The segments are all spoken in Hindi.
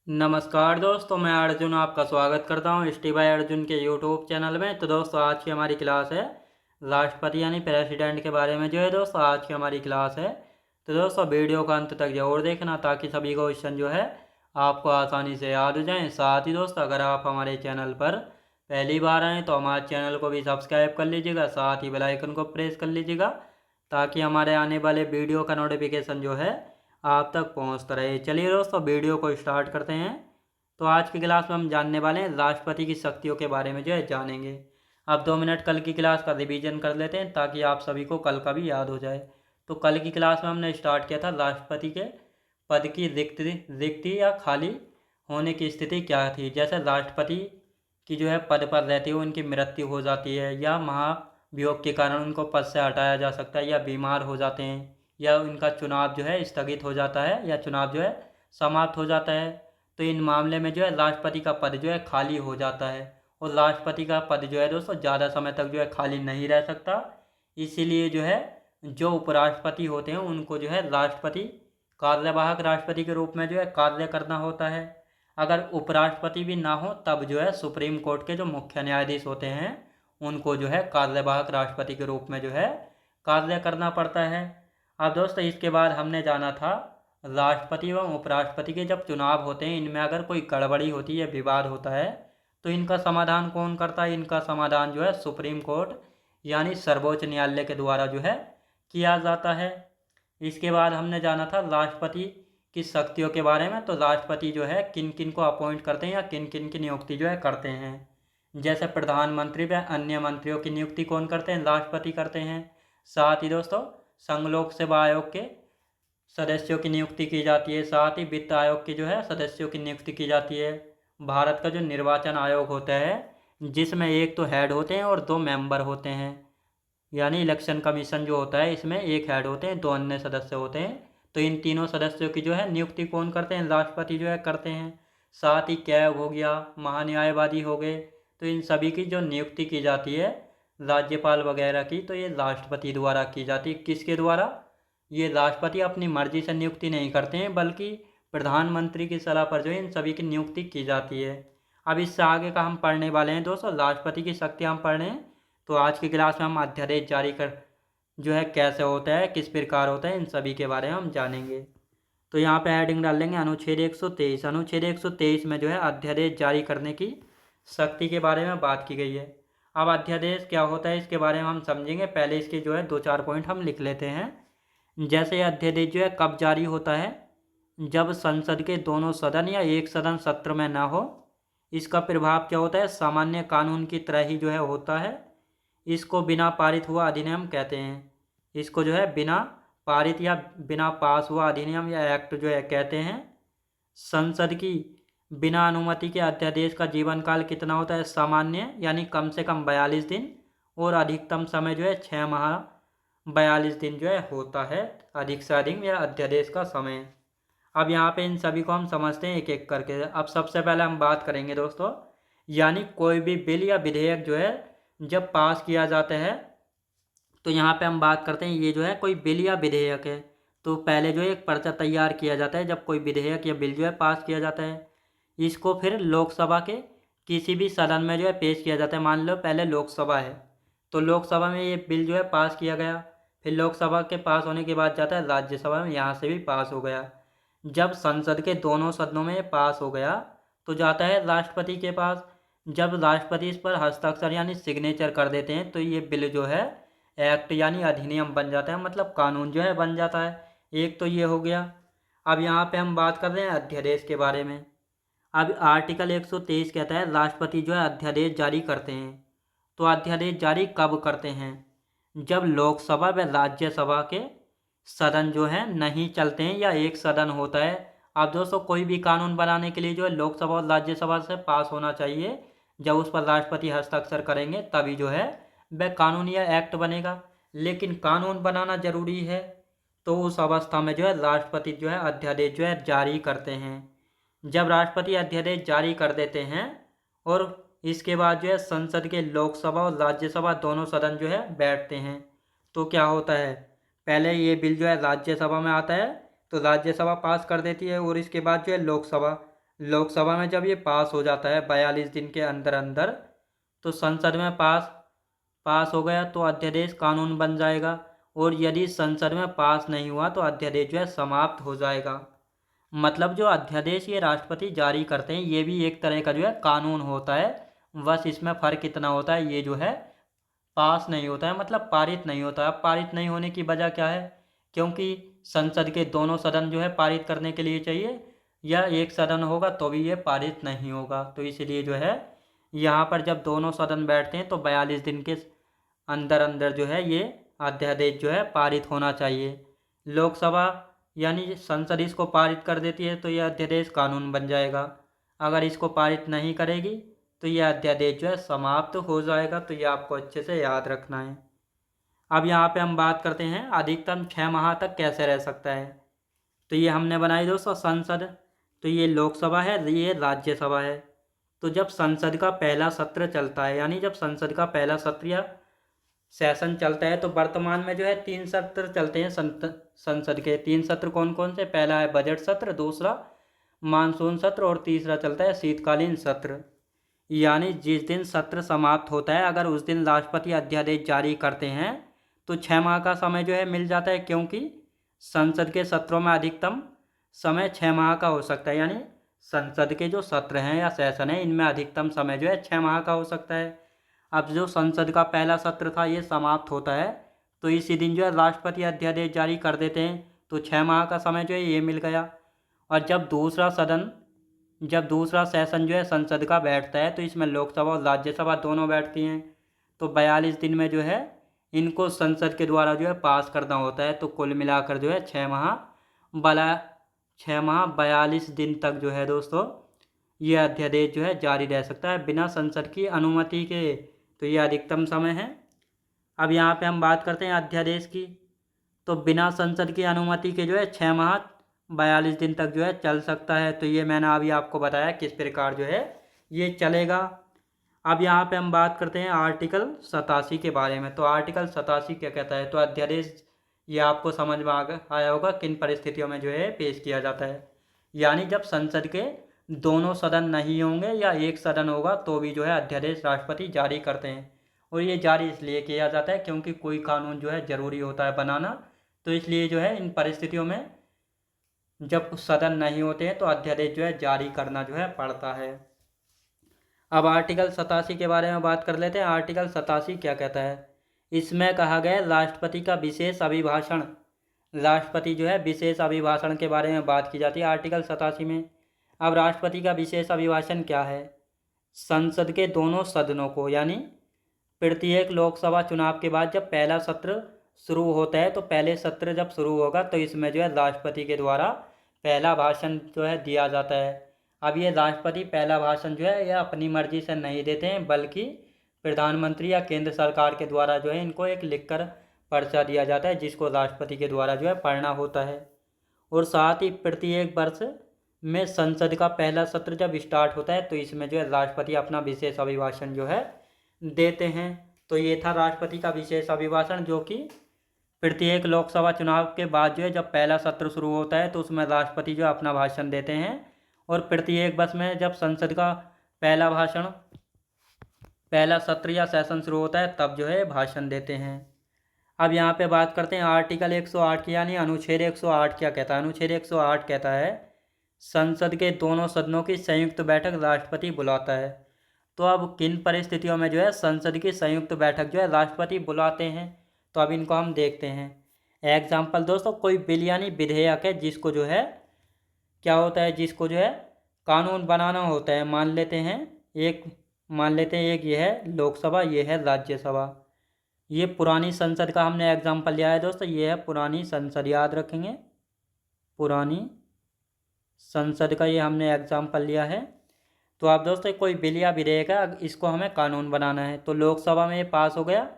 नमस्कार दोस्तों, मैं अर्जुन आपका स्वागत करता हूँ एस टी बाई अर्जुन के यूट्यूब चैनल में। तो दोस्तों आज की हमारी क्लास है राष्ट्रपति यानी प्रेसिडेंट के बारे में। जो है दोस्तों आज की हमारी क्लास है। तो दोस्तों वीडियो का अंत तक जरूर देखना ताकि सभी क्वेश्चन जो है आपको आसानी से याद हो जाएं। साथ ही दोस्तों अगर आप हमारे चैनल पर पहली बार आएँ तो हमारे चैनल को भी सब्सक्राइब कर लीजिएगा, साथ ही बेल आइकन को प्रेस कर लीजिएगा ताकि हमारे आने वाले वीडियो का नोटिफिकेशन जो है आप तक पहुंचता रहे। चलिए दोस्तों वीडियो को स्टार्ट करते हैं। तो आज की क्लास में हम जानने वाले हैं राष्ट्रपति की शक्तियों के बारे में जो है जानेंगे। अब 2 मिनट कल की क्लास का रिवीजन कर लेते हैं ताकि आप सभी को कल का भी याद हो जाए। तो कल की क्लास में हमने स्टार्ट किया था राष्ट्रपति के पद की रिक्ति या खाली होने की स्थिति क्या थी। जैसे राष्ट्रपति की जो है पद पर रहते हुए उनकी मृत्यु हो जाती है, या महाभियोग के कारण उनको पद से हटाया जा सकता है, या बीमार हो जाते हैं, या उनका चुनाव जो है स्थगित हो जाता है, या चुनाव जो है समाप्त हो जाता है। तो इन मामले में जो है राष्ट्रपति का पद जो है खाली हो जाता है। और राष्ट्रपति का पद जो है दोस्तों ज़्यादा समय तक जो है खाली नहीं रह सकता। इसीलिए जो है जो उपराष्ट्रपति होते हैं उनको जो है राष्ट्रपति कार्यवाहक राष्ट्रपति के रूप में जो है कार्य करना होता है। अगर उपराष्ट्रपति भी ना हो तब जो है सुप्रीम कोर्ट के जो मुख्य न्यायाधीश होते हैं उनको जो है कार्यवाहक राष्ट्रपति के रूप में जो है कार्य करना पड़ता है। अब दोस्तों इसके बाद हमने जाना था राष्ट्रपति एवं उपराष्ट्रपति के जब चुनाव होते हैं इनमें अगर कोई गड़बड़ी होती है, विवाद होता है, तो इनका समाधान कौन करता है। इनका समाधान जो है सुप्रीम कोर्ट यानी सर्वोच्च न्यायालय के द्वारा जो है किया जाता है। इसके बाद हमने जाना था राष्ट्रपति की शक्तियों के बारे में। तो राष्ट्रपति जो है किन किन को अपॉइंट करते हैं या किन किन की नियुक्ति जो है करते हैं। जैसे प्रधानमंत्री व अन्य मंत्रियों की नियुक्ति कौन करते हैं, राष्ट्रपति करते हैं। साथ ही दोस्तों संघ लोक सेवा आयोग के सदस्यों की नियुक्ति की जाती है। साथ ही वित्त आयोग के जो है सदस्यों की नियुक्ति की जाती है। भारत का जो निर्वाचन आयोग होता है जिसमें एक तो हेड होते हैं और 2 मेंबर होते हैं, यानी इलेक्शन कमीशन जो होता है इसमें एक हेड होते हैं, 2 अन्य सदस्य होते हैं। तो इन तीनों सदस्यों की जो है नियुक्ति कौन करते हैं, राष्ट्रपति जो है करते हैं। साथ ही कैग हो गया, महान्यायवादी हो गए, तो इन सभी की जो नियुक्ति की जाती है राज्यपाल वगैरह की, तो ये राष्ट्रपति द्वारा की जाती है। किसके द्वारा, ये राष्ट्रपति अपनी मर्जी से नियुक्ति नहीं करते हैं बल्कि प्रधानमंत्री की सलाह पर जो है इन सभी की नियुक्ति की जाती है। अब इससे आगे का हम पढ़ने वाले हैं दोस्तों, राष्ट्रपति की शक्ति हम पढ़ रहे हैं। तो आज की क्लास में हम अध्यादेश जारी कर जो है कैसे होता है, किस प्रकार होता है, इन सभी के बारे में हम जानेंगे। तो यहाँ पे हेडिंग डाल लेंगे अनुच्छेद 123। अनुच्छेद 123 में जो है अध्यादेश जारी करने की शक्ति के बारे में बात की गई है। अब अध्यादेश क्या होता है इसके बारे में हम समझेंगे। पहले इसके जो है 2-4 पॉइंट हम लिख लेते हैं। जैसे अध्यादेश जो है कब जारी होता है, जब संसद के दोनों सदन या एक सदन सत्र में ना हो। इसका प्रभाव क्या होता है, सामान्य कानून की तरह ही जो है होता है। इसको बिना पारित हुआ अधिनियम कहते हैं। इसको जो है बिना पारित या बिना पास हुआ अधिनियम या एक्ट जो है कहते हैं। संसद की बिना अनुमति के अध्यादेश का जीवन काल कितना होता है, सामान्य यानी कम से कम 42 दिन, और अधिकतम समय जो है 6 माह 42 दिन जो है होता है अधिक से अधिक या अध्यादेश का समय। अब यहाँ पे इन सभी को हम समझते हैं एक एक करके। अब सबसे पहले हम बात करेंगे दोस्तों, यानी कोई भी बिल या विधेयक जो है जब पास किया जाता है, तो यहाँ पे हम बात करते हैं ये जो है कोई बिल या विधेयक है, तो पहले जो है एक पर्चा तैयार किया जाता है जब कोई विधेयक या बिल जो है पास किया जाता है। इसको फिर लोकसभा के किसी भी सदन में जो है पेश किया जाता है। मान लो पहले लोकसभा है, तो लोकसभा में ये बिल जो है पास किया गया, फिर लोकसभा के पास होने के बाद जाता है राज्यसभा में, यहाँ से भी पास हो गया। जब संसद के दोनों सदनों में पास हो गया तो जाता है राष्ट्रपति के पास। जब राष्ट्रपति इस पर हस्ताक्षर यानी सिग्नेचर कर देते हैं तो ये बिल जो है एक्ट यानी अधिनियम बन जाता है, मतलब कानून जो है बन जाता है। एक तो ये हो गया। अब यहाँ पे हम बात कर रहे हैं अध्यादेश के बारे में। अब आर्टिकल 123 कहता है राष्ट्रपति जो है अध्यादेश जारी करते हैं। तो अध्यादेश जारी कब करते हैं, जब लोकसभा व राज्यसभा के सदन जो है नहीं चलते हैं या एक सदन होता है। अब दोस्तों कोई भी कानून बनाने के लिए जो है लोकसभा और राज्यसभा से पास होना चाहिए। जब उस पर राष्ट्रपति हस्ताक्षर करेंगे तभी जो है वह कानून या एक्ट बनेगा। लेकिन कानून बनाना जरूरी है, तो उस अवस्था में जो है राष्ट्रपति जो है अध्यादेश जो है जारी करते हैं। जब राष्ट्रपति अध्यादेश जारी कर देते हैं और इसके बाद जो है संसद के लोकसभा और राज्यसभा दोनों सदन जो है बैठते हैं, तो क्या होता है, पहले ये बिल जो है राज्यसभा में आता है तो राज्यसभा पास कर देती है, और इसके बाद जो है लोकसभा लोकसभा में जब ये पास हो जाता है 42 दिन के अंदर अंदर, तो संसद में पास हो गया तो अध्यादेश कानून बन जाएगा। और यदि संसद में पास नहीं हुआ तो अध्यादेश जो है समाप्त हो जाएगा। मतलब जो अध्यादेश ये राष्ट्रपति जारी करते हैं ये भी एक तरह का जो है कानून होता है। बस इसमें फ़र्क इतना होता है, ये जो है पास नहीं होता है, मतलब पारित नहीं होता है। अब पारित नहीं होने की वजह क्या है? क्योंकि संसद के दोनों सदन जो है पारित करने के लिए चाहिए, या एक सदन होगा तो भी ये पारित नहीं होगा। तो इसलिए जो है यहाँ पर जब दोनों सदन बैठते हैं तो 42 दिन के अंदर अंदर जो है ये अध्यादेश जो है पारित होना चाहिए। लोकसभा यानी संसद इसको पारित कर देती है तो यह अध्यादेश कानून बन जाएगा। अगर इसको पारित नहीं करेगी तो यह अध्यादेश जो है समाप्त हो जाएगा। तो ये आपको अच्छे से याद रखना है। अब यहाँ पे हम बात करते हैं अधिकतम 6 माह तक कैसे रह सकता है। तो ये हमने बनाई दोस्तों संसद, तो ये लोकसभा है, ये राज्यसभा है। तो जब संसद का पहला सत्र चलता है, यानी जब संसद का पहला सत्र या सेशन चलता है, तो वर्तमान में जो है 3 सत्र चलते हैं संसद के। 3 सत्र कौन कौन से? पहला है बजट सत्र, दूसरा मानसून सत्र और तीसरा चलता है शीतकालीन सत्र। यानी जिस दिन सत्र समाप्त होता है अगर उस दिन राष्ट्रपति अध्यादेश जारी करते हैं तो 6 माह का समय जो है मिल जाता है, क्योंकि संसद के सत्रों में अधिकतम समय 6 माह का हो सकता है। यानी संसद के जो सत्र हैं या सेशन है इनमें अधिकतम समय जो है 6 माह का हो सकता है। अब जो संसद का पहला सत्र था ये समाप्त होता है तो इसी दिन जो है राष्ट्रपति अध्यादेश जारी कर देते हैं, तो 6 माह का समय जो है ये मिल गया। और जब दूसरा सेशन जो है संसद का बैठता है तो इसमें लोकसभा और राज्यसभा दोनों बैठती हैं, तो 42 दिन में जो है इनको संसद के द्वारा जो है पास करना होता है। तो कुल मिलाकर जो है 6 माह 42 दिन तक जो है दोस्तों ये अध्यादेश जो है जारी रह सकता है बिना संसद की अनुमति के। तो ये अधिकतम समय है। अब यहाँ पे हम बात करते हैं अध्यादेश की। तो बिना संसद की अनुमति के जो है 6 माह 42 दिन तक जो है चल सकता है। तो ये मैंने अभी आपको बताया किस प्रकार जो है ये चलेगा। अब यहाँ पे हम बात करते हैं आर्टिकल 87 के बारे में। तो आर्टिकल 87 क्या कहता है? तो अध्यादेश ये आपको समझ में आया होगा किन परिस्थितियों में जो है पेश किया जाता है। यानी जब संसद के दोनों सदन नहीं होंगे या एक सदन होगा तो भी जो है अध्यादेश राष्ट्रपति जारी करते हैं। और ये जारी इसलिए किया जाता है क्योंकि कोई कानून जो है ज़रूरी होता है बनाना, तो इसलिए जो है इन परिस्थितियों में जब सदन नहीं होते हैं तो अध्यादेश जो है जारी करना जो है पड़ता है। अब आर्टिकल 87 के बारे में बात कर लेते हैं। आर्टिकल 87 क्या कहता है? इसमें कहा गया राष्ट्रपति का विशेष अभिभाषण। राष्ट्रपति जो है विशेष अभिभाषण के बारे में बात की जाती है आर्टिकल 87 में। अब राष्ट्रपति का विशेष अभिभाषण क्या है? संसद के दोनों सदनों को, यानी प्रत्येक लोकसभा चुनाव के बाद जब पहला सत्र शुरू होता है तो पहले सत्र जब शुरू होगा तो इसमें जो है राष्ट्रपति के द्वारा पहला भाषण जो है दिया जाता है। अब ये राष्ट्रपति पहला भाषण जो है यह अपनी मर्जी से नहीं देते हैं, बल्कि प्रधानमंत्री या केंद्र सरकार के द्वारा जो है इनको एक लिखकर पर्चा दिया जाता है जिसको राष्ट्रपति के द्वारा जो है पढ़ना होता है। और साथ ही प्रत्येक वर्ष में संसद का पहला सत्र जब स्टार्ट होता है तो इसमें जो है राष्ट्रपति अपना विशेष अभिभाषण जो है देते हैं। तो ये था राष्ट्रपति का विशेष अभिभाषण, जो कि प्रत्येक लोकसभा चुनाव के बाद जो है जब पहला सत्र शुरू होता है तो उसमें राष्ट्रपति जो अपना भाषण देते हैं। और प्रत्येक वर्ष में जब संसद का पहला सत्र या सेशन शुरू होता है तब जो है भाषण देते हैं। अब यहाँ पे बात करते हैं आर्टिकल 108 की, यानी अनुच्छेद 108 क्या कहता है? अनुच्छेद 108 कहता है संसद के दोनों सदनों की संयुक्त बैठक राष्ट्रपति बुलाता है। तो अब किन परिस्थितियों में जो है संसद की संयुक्त बैठक जो है राष्ट्रपति बुलाते हैं, तो अब इनको हम देखते हैं। एग्जाम्पल दोस्तों, कोई बिल यानी विधेयक है जिसको जो है क्या होता है, जिसको जो है कानून बनाना होता है। मान लेते हैं एक ये है लोकसभा, ये है राज्यसभा। ये पुरानी संसद का हमने एग्जाम्पल लिया है दोस्तों, ये है पुरानी संसद, याद रखेंगे पुरानी संसद का ये हमने एग्जाम्पल लिया है। तो आप दोस्तों कोई बिल या विधेयक है, इसको हमें कानून बनाना है, तो लोकसभा में ये पास हो गया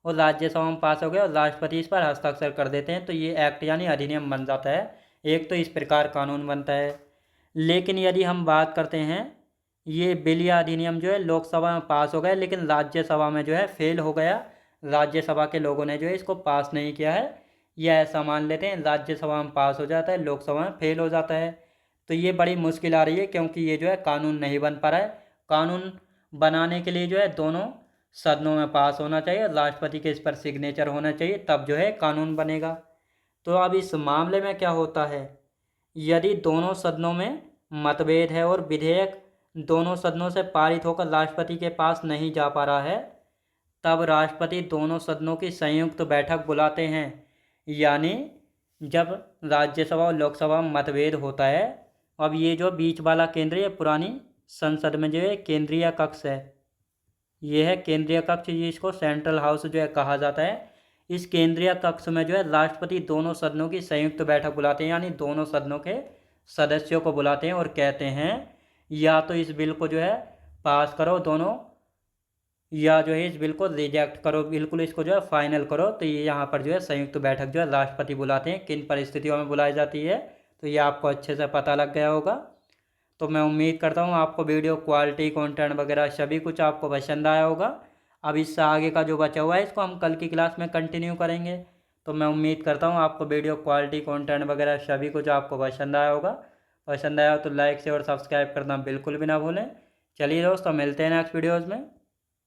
और राज्यसभा में पास हो गया और राष्ट्रपति इस पर हस्ताक्षर कर देते हैं तो ये एक्ट यानी अधिनियम बन जाता है। एक तो इस प्रकार कानून बनता है। लेकिन यदि हम बात करते हैं ये बिल या अधिनियम जो है लोकसभा में पास हो गया लेकिन राज्यसभा में जो है फेल हो गया, राज्यसभा के लोगों ने जो है इसको पास नहीं किया है, या ऐसा मान लेते हैं राज्यसभा में पास हो जाता है लोकसभा में फेल हो जाता है, तो ये बड़ी मुश्किल आ रही है, क्योंकि ये जो है कानून नहीं बन पा रहा है। कानून बनाने के लिए जो है दोनों सदनों में पास होना चाहिए, राष्ट्रपति के इस पर सिग्नेचर होना चाहिए, तब जो है कानून बनेगा। तो अब इस मामले में क्या होता है, यदि दोनों सदनों में मतभेद है और विधेयक दोनों सदनों से पारित होकर राष्ट्रपति के पास नहीं जा पा रहा है, तब राष्ट्रपति दोनों सदनों की संयुक्त बैठक बुलाते हैं। यानी जब राज्यसभा और लोकसभा में मतभेद होता है, अब ये जो बीच वाला केंद्र, ये पुरानी संसद में जो है केंद्रीय कक्ष है, ये है केंद्रीय कक्ष, जिसको सेंट्रल हाउस जो है कहा जाता है। इस केंद्रीय कक्ष में जो है राष्ट्रपति दोनों सदनों की संयुक्त बैठक बुलाते हैं, यानी दोनों सदनों के सदस्यों को बुलाते हैं और कहते हैं या तो इस बिल को जो है पास करो दोनों, या जो है इस बिल को रिजेक्ट करो, बिल्कुल इसको जो है फाइनल करो। तो ये यहाँ पर जो है संयुक्त बैठक जो है राष्ट्रपति बुलाते हैं। किन परिस्थितियों में बुलाई जाती है तो ये आपको अच्छे से पता लग गया होगा। तो मैं उम्मीद करता हूँ आपको वीडियो क्वालिटी, कंटेंट वगैरह सभी कुछ आपको पसंद आया होगा। अब इससे आगे का जो बचा हुआ है इसको हम कल की क्लास में कंटिन्यू करेंगे। तो मैं उम्मीद करता हूँ आपको वीडियो क्वालिटी, कंटेंट वगैरह सभी कुछ आपको पसंद आया होगा। पसंद आया हो तो लाइक, शेयर और सब्सक्राइब करना बिल्कुल भी ना भूलें। चलिए दोस्तों, मिलते हैं नेक्स्ट वीडियोज़ में।